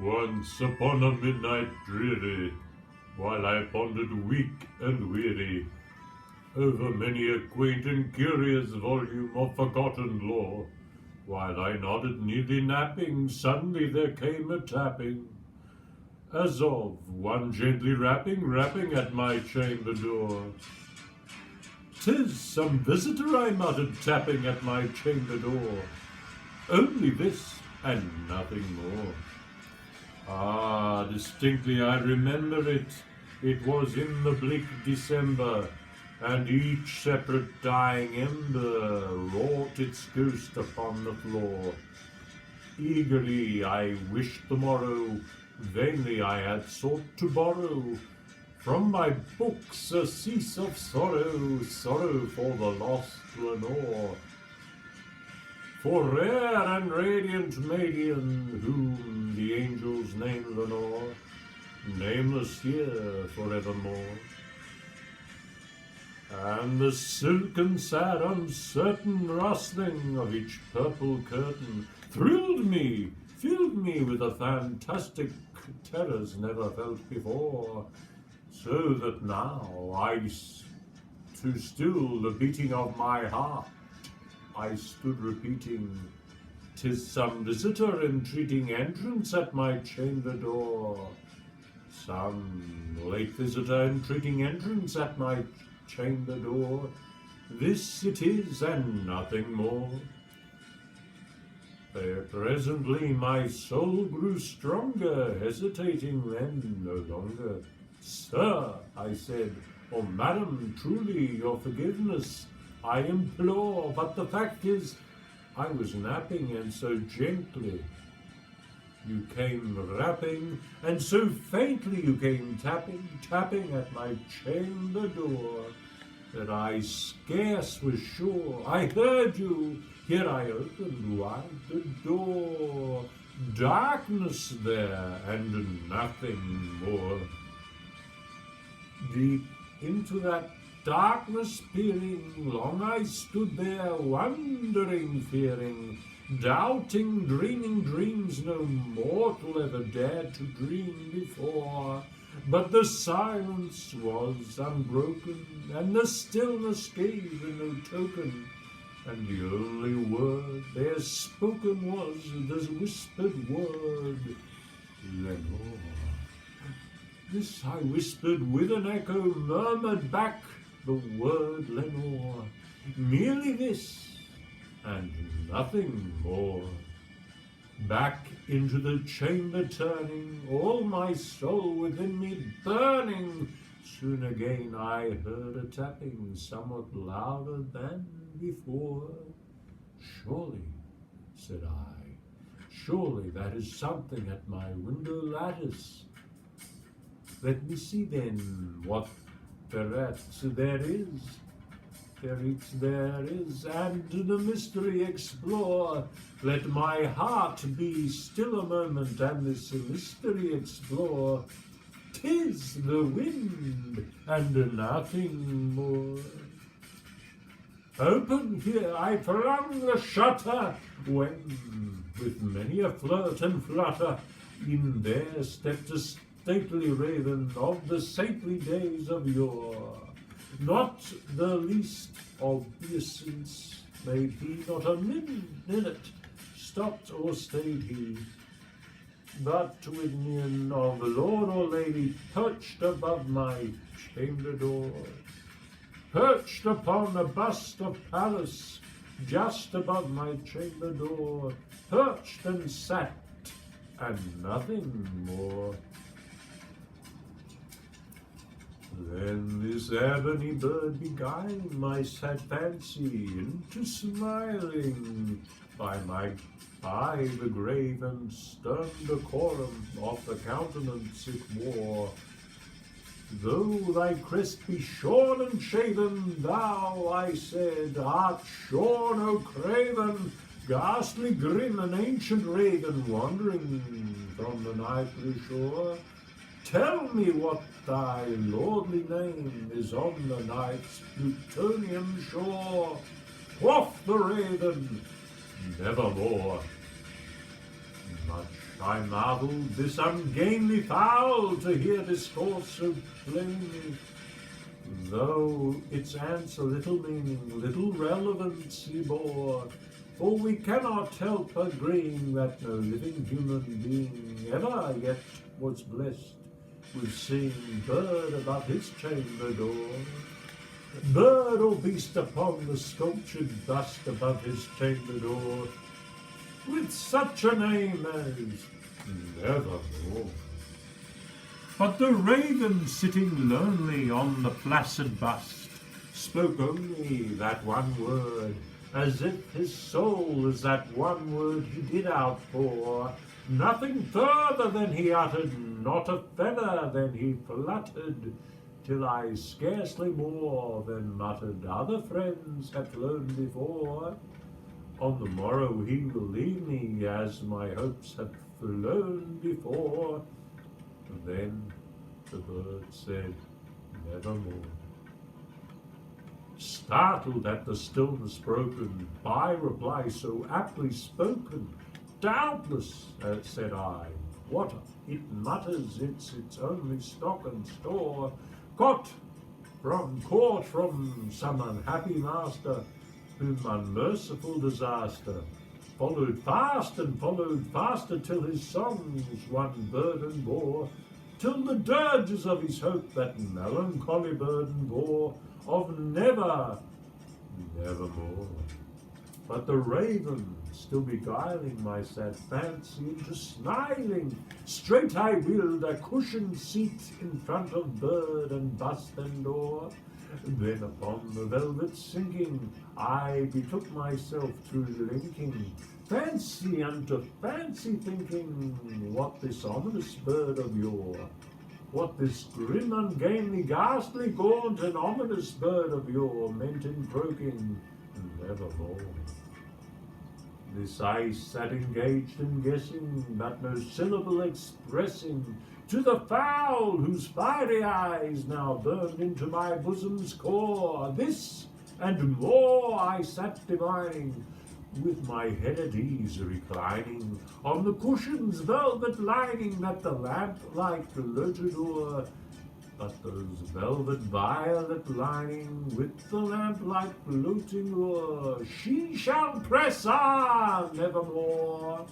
Once upon a midnight dreary, while I pondered weak and weary over many a quaint and curious volume of forgotten lore, while I nodded nearly napping, suddenly there came a tapping, as of one gently rapping at my chamber door. "'Tis some visitor," I muttered, tapping at my chamber door. "Only this, and nothing more." Ah, distinctly I remember it. It was in the bleak December, and each separate dying ember wrought its ghost upon the floor. Eagerly I wished the morrow, vainly I had sought to borrow from my book surcease of sorrow, sorrow for the lost Lenore. For rare and radiant maiden, whom the angels name Lenore, nameless here forevermore. And the silken, sad, uncertain rustling of each purple curtain thrilled me, filled me with a fantastic terrors never felt before, so that now to still the beating of my heart, I stood repeating, "'Tis some visitor entreating entrance at my chamber door." Some late visitor entreating entrance at my chamber door. This it is, and nothing more. Presently my soul grew stronger, hesitating then no longer. "Sir," I said, "or madam, truly your forgiveness I implore, but the fact is, I was napping, and so gently you came rapping, and so faintly you came tapping at my chamber door, that I scarce was sure I heard you. Here I opened wide the door. Darkness there, and nothing more. Deep into that darkness peering, long I stood there, wondering, fearing, doubting, dreaming dreams no mortal ever dared to dream before. But the silence was unbroken, and the stillness gave no token, and the only word there spoken was this whispered word, "Lenore." This I whispered with an echo, murmured back the word Lenore. Merely this, and nothing more. Back into the chamber turning, all my soul within me burning, soon again I heard a tapping, somewhat louder than before. "Surely," said I, "surely that is something at my window lattice. Let me see then what thereat there is, and the mystery explore. Let my heart be still a moment, and this mystery explore. 'Tis the wind, and nothing more." Open here I flung the shutter, when, with many a flirt and flutter, in there stepped a stately raven of the saintly days of yore. Not the least obeisance made he, not a minute stopped or stayed he, but with mien of lord or lady perched above my chamber door, perched upon a bust of Pallas just above my chamber door, perched and sat, and nothing more. Then this ebony bird beguiled my sad fancy into smiling by the grave and stern decorum of the countenance it wore. "Though thy crest be shorn and shaven, thou," I said, "art shorn, O craven, ghastly grim, an ancient raven, wandering from the nightly shore. Tell me what thy lordly name is on the night's Plutonian shore." Quoth the raven, "Nevermore." Much I marvelled this ungainly fowl to hear discourse so plainly, though its answer little meaning, little relevance he bore. For we cannot help agreeing that no living human being ever yet was blessed with seeing bird above his chamber door, bird or beast upon the sculptured bust above his chamber door, with such a name as Nevermore. But the raven sitting lonely on the placid bust spoke only that one word, as if his soul as that one word he did outpour. Nothing further than he uttered, not a feather than he fluttered, till I scarcely more than muttered, other friends have flown before. On the morrow he will leave me, as my hopes have flown before. Then the bird said, Nevermore. Startled at the stillness broken by reply so aptly spoken, doubtless, said I, what it mutters, it's its only stock and store, caught from some unhappy master, whom unmerciful disaster followed fast and followed faster, till his songs one burden bore, till the dirges of his hope that melancholy burden bore, of nevermore. But the raven, still beguiling my sad fancy into smiling, straight I willed a cushioned seat in front of bird and bust and door. Then upon the velvet sinking, I betook myself to linking fancy unto fancy, thinking what this ominous bird of yore, what this grim, ungainly, ghastly, gaunt, and ominous bird of yore meant in croaking Nevermore. This I sat engaged in guessing, but no syllable expressing, to the fowl whose fiery eyes now burned into my bosom's core. This and more I sat divining, with my head at ease reclining on the cushion's velvet lining that the lamplight gloated o'er. But those velvet violet lining with the lamplight floating o'er, she shall press on nevermore.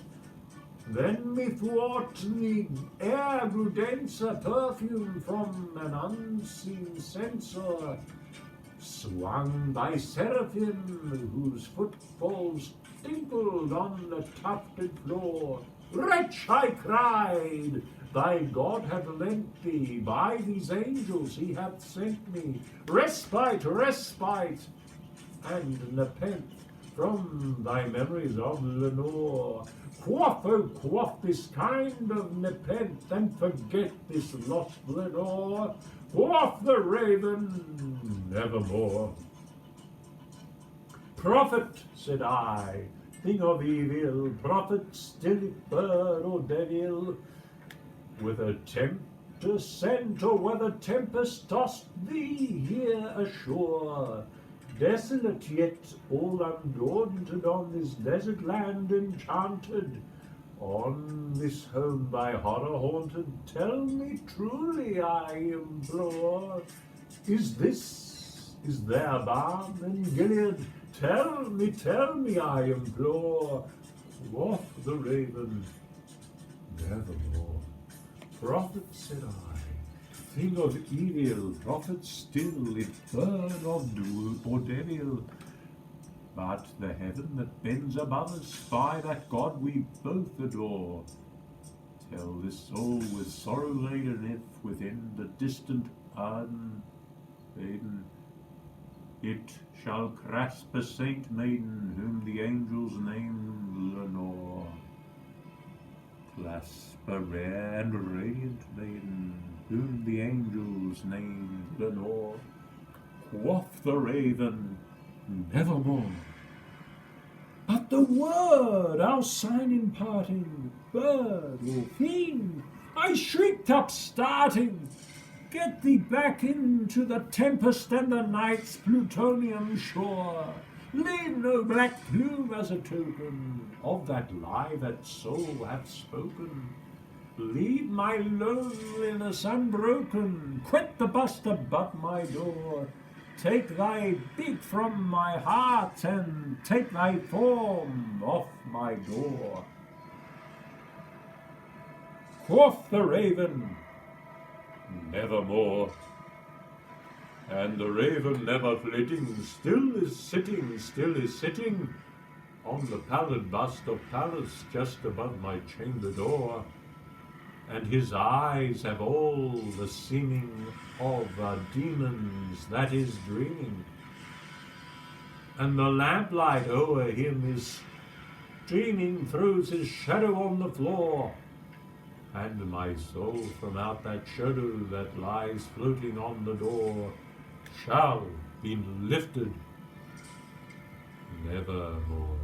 Then methwart the air grew denser perfume from an unseen censer, swung by seraphim whose footfalls tinkled on the tufted floor. Wretch, I cried, thy God hath lent thee, by these angels he hath sent me, respite, respite, and nepenthe from thy memories of Lenore. Quaff, oh quaff this kind of nepenthe, and forget this lost Lenore. Quaff the raven, nevermore. Prophet, said I, thing of evil, prophet, still if bird or devil, whether tempter sent or whether tempest tossed thee here ashore, desolate yet all undaunted on this desert land enchanted, on this home by horror haunted, tell me truly, I implore, is there balm in Gilead? Tell me, I implore. Quoth the raven, nevermore. Prophet, said I, thing of evil, prophet still, if bird or devil, but the heaven that bends above us, by that God we both adore, tell this soul with sorrow laden, if within the distant urn maiden, it shall grasp a saint maiden, whom the angels name Lenore. Clasp a rare and radiant maiden, whom the angels name Lenore. Quoth the raven, nevermore. But the word, our sign in parting, bird or fiend, I shrieked up starting, get thee back into the tempest and the night's plutonium shore. Leave no black plume as a token of that lie that soul hath spoken. Leave my loneliness unbroken. Quit the bust above my door. Take thy beat from my heart and take thy form off my door. Quoth the raven, nevermore. And the raven, never flitting, still is sitting on the pallid bust of Pallas just above my chamber door. And his eyes have all the seeming of a demon's that is dreaming. And the lamplight o'er him is streaming, throws his shadow on the floor. And my soul from out that shadow that lies floating on the door shall be lifted nevermore.